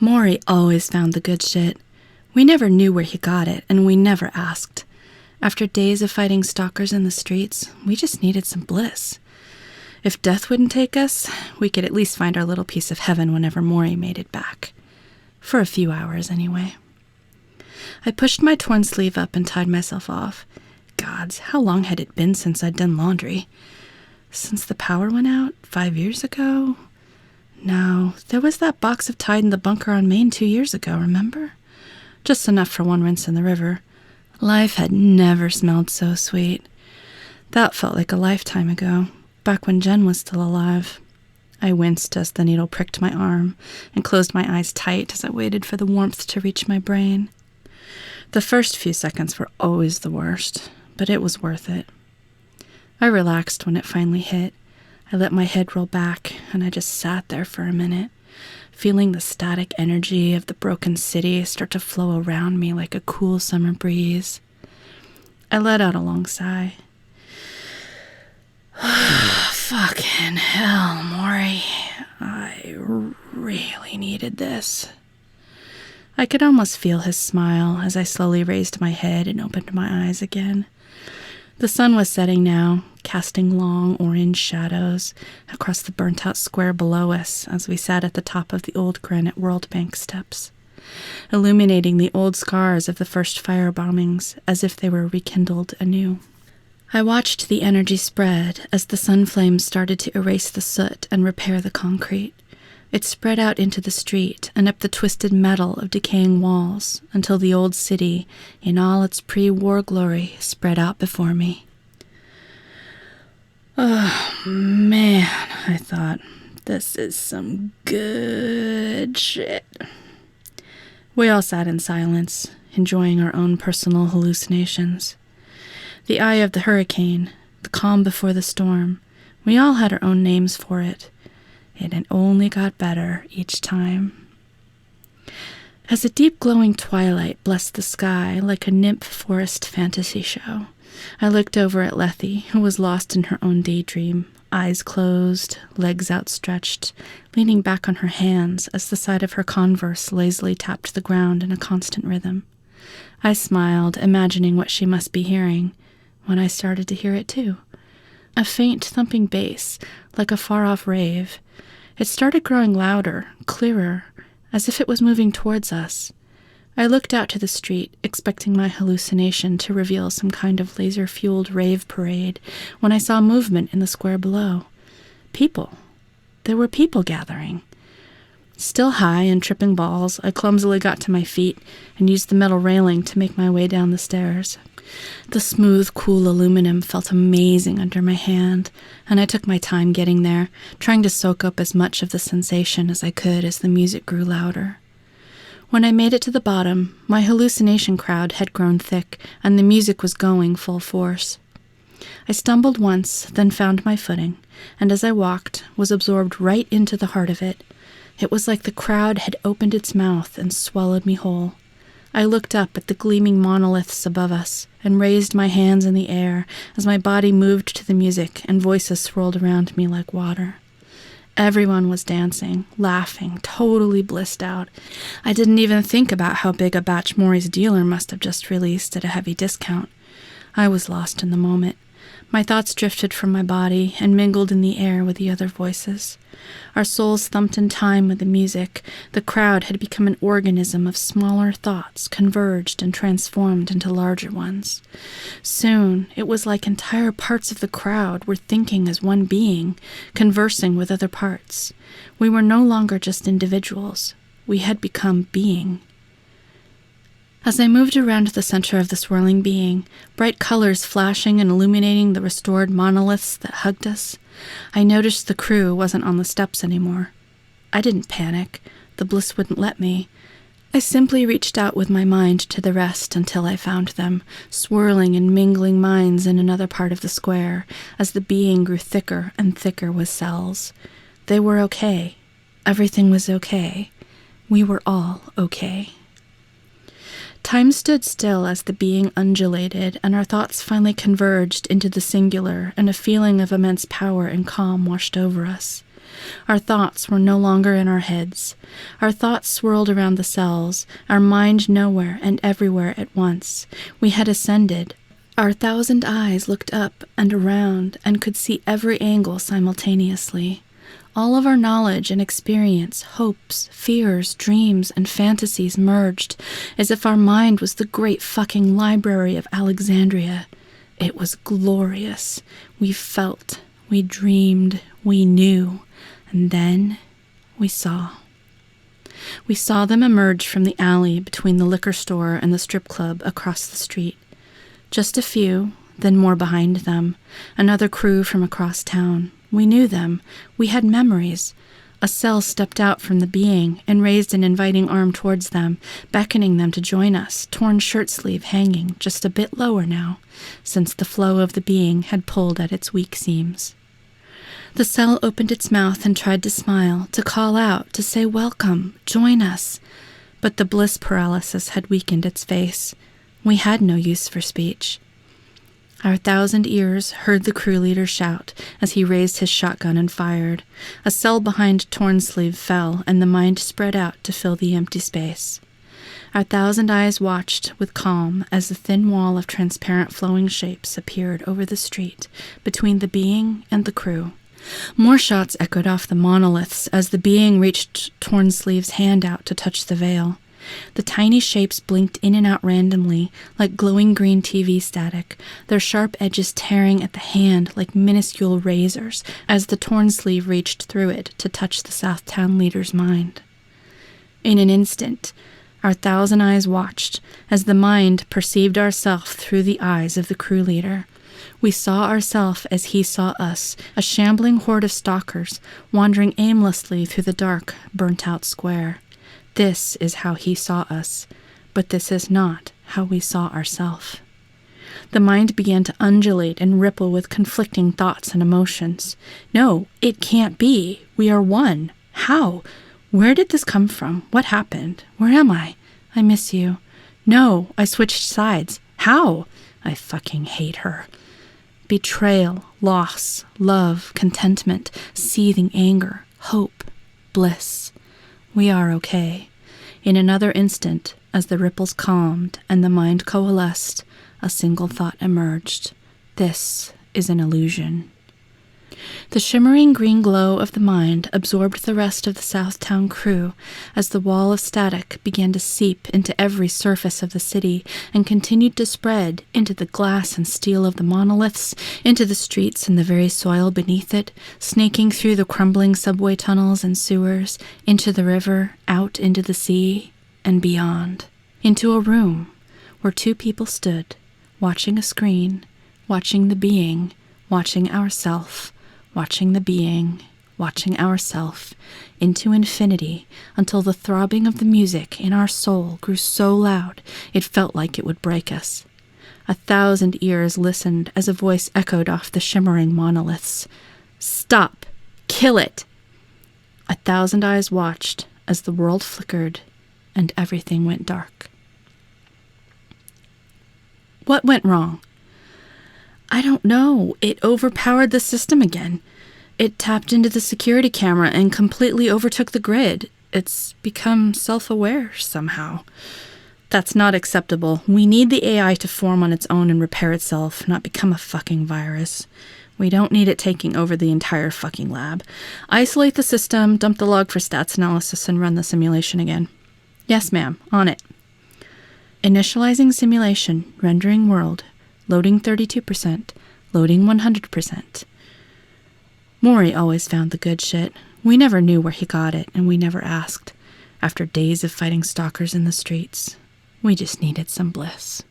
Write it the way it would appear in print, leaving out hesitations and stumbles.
Maury always found the good shit. We never knew where he got it, and we never asked. After days of fighting stalkers in the streets, we just needed some bliss. If death wouldn't take us, we could at least find our little piece of heaven whenever Maury made it back. For a few hours, anyway. I pushed my torn sleeve up and tied myself off. Gods, how long had it been since I'd done laundry? Since the power went out 5 years ago? No, there was that box of Tide in the bunker on Main 2 years ago, remember? Just enough for one rinse in the river. Life had never smelled so sweet. That felt like a lifetime ago, back when Jen was still alive. I winced as the needle pricked my arm and closed my eyes tight as I waited for the warmth to reach my brain. The first few seconds were always the worst, but it was worth it. I relaxed when it finally hit. I let my head roll back, and I just sat there for a minute, feeling the static energy of the broken city start to flow around me like a cool summer breeze. I let out a long sigh. Fucking hell, Maury. I really needed this. I could almost feel his smile as I slowly raised my head and opened my eyes again. The sun was setting now, casting long orange shadows across the burnt-out square below us as we sat at the top of the old granite World Bank steps, illuminating the old scars of the first fire bombings as if they were rekindled anew. I watched the energy spread as the sun flames started to erase the soot and repair the concrete. It spread out into the street and up the twisted metal of decaying walls until the old city, in all its pre-war glory, spread out before me. Oh, man, I thought, this is some good shit. We all sat in silence, enjoying our own personal hallucinations. The eye of the hurricane, the calm before the storm, we all had our own names for it. And it only got better each time. As a deep glowing twilight blessed the sky like a nymph forest fantasy show, I looked over at Lethe, who was lost in her own daydream, eyes closed, legs outstretched, leaning back on her hands as the side of her Converse lazily tapped the ground in a constant rhythm. I smiled, imagining what she must be hearing, when I started to hear it too. A faint thumping bass, like a far-off rave. It started growing louder, clearer, as if it was moving towards us. I looked out to the street, expecting my hallucination to reveal some kind of laser-fueled rave parade, when I saw movement in the square below. People. There were people gathering. Still high and tripping balls, I clumsily got to my feet and used the metal railing to make my way down the stairs. The smooth, cool aluminum felt amazing under my hand, and I took my time getting there, trying to soak up as much of the sensation as I could as the music grew louder. When I made it to the bottom, my hallucination crowd had grown thick, and the music was going full force. I stumbled once, then found my footing, and as I walked, was absorbed right into the heart of it. It was like the crowd had opened its mouth and swallowed me whole. I looked up at the gleaming monoliths above us and raised my hands in the air as my body moved to the music and voices swirled around me like water. Everyone was dancing, laughing, totally blissed out. I didn't even think about how big a batch Maury's dealer must have just released at a heavy discount. I was lost in the moment. My thoughts drifted from my body and mingled in the air with the other voices. Our souls thumped in time with the music. The crowd had become an organism of smaller thoughts, converged and transformed into larger ones. Soon, it was like entire parts of the crowd were thinking as one being, conversing with other parts. We were no longer just individuals. We had become being. As I moved around the center of the swirling being, bright colors flashing and illuminating the restored monoliths that hugged us, I noticed the crew wasn't on the steps anymore. I didn't panic. The bliss wouldn't let me. I simply reached out with my mind to the rest until I found them, swirling and mingling minds in another part of the square, as the being grew thicker and thicker with cells. They were okay. Everything was okay. We were all okay. Time stood still as the being undulated, and our thoughts finally converged into the singular, and a feeling of immense power and calm washed over us. Our thoughts were no longer in our heads. Our thoughts swirled around the cells, our mind nowhere and everywhere at once. We had ascended. Our 1,000 eyes looked up and around and could see every angle simultaneously. All of our knowledge and experience, hopes, fears, dreams, and fantasies merged, as if our mind was the great fucking library of Alexandria. It was glorious. We felt, we dreamed, we knew, and then we saw. We saw them emerge from the alley between the liquor store and the strip club across the street. Just a few, then more behind them, another crew from across town. We knew them. We had memories. A cell stepped out from the being and raised an inviting arm towards them, beckoning them to join us, torn shirt sleeve hanging just a bit lower now, since the flow of the being had pulled at its weak seams. The cell opened its mouth and tried to smile, to call out, to say welcome, join us. But the bliss paralysis had weakened its face. We had no use for speech. Our 1,000 ears heard the crew leader shout as he raised his shotgun and fired. A cell behind Torn Sleeve fell, and the mind spread out to fill the empty space. Our 1,000 eyes watched with calm as the thin wall of transparent flowing shapes appeared over the street between the being and the crew. More shots echoed off the monoliths as the being reached Torn Sleeve's hand out to touch the veil. The tiny shapes blinked in and out randomly, like glowing green TV static, their sharp edges tearing at the hand like minuscule razors as the Torn Sleeve reached through it to touch the Southtown leader's mind. In an instant, our 1,000 eyes watched as the mind perceived ourself through the eyes of the crew leader. We saw ourself as he saw us, a shambling horde of stalkers, wandering aimlessly through the dark, burnt-out square. This is how he saw us, but this is not how we saw ourselves. The mind began to undulate and ripple with conflicting thoughts and emotions. No, it can't be. We are one. How? Where did this come from? What happened? Where am I? I miss you. No, I switched sides. How? I fucking hate her. Betrayal, loss, love, contentment, seething anger, hope, bliss. We are okay. In another instant, as the ripples calmed and the mind coalesced, a single thought emerged. This is an illusion. The shimmering green glow of the mind absorbed the rest of the Southtown crew as the wall of static began to seep into every surface of the city and continued to spread into the glass and steel of the monoliths, into the streets and the very soil beneath it, snaking through the crumbling subway tunnels and sewers, into the river, out into the sea, and beyond. Into a room where two people stood, watching a screen, watching the being, watching ourself, watching the being, watching ourself, into infinity, until the throbbing of the music in our soul grew so loud it felt like it would break us. 1,000 ears listened as a voice echoed off the shimmering monoliths. Stop! Kill it! 1,000 eyes watched as the world flickered and everything went dark. What went wrong? I don't know. It overpowered the system again. It tapped into the security camera and completely overtook the grid. It's become self-aware somehow. That's not acceptable. We need the AI to form on its own and repair itself, not become a fucking virus. We don't need it taking over the entire fucking lab. Isolate the system, dump the log for stats analysis, and run the simulation again. Yes, ma'am. On it. Initializing simulation, rendering world. Loading 32%, loading 100%. Maury always found the good shit. We never knew where he got it, and we never asked. After days of fighting stalkers in the streets, we just needed some bliss.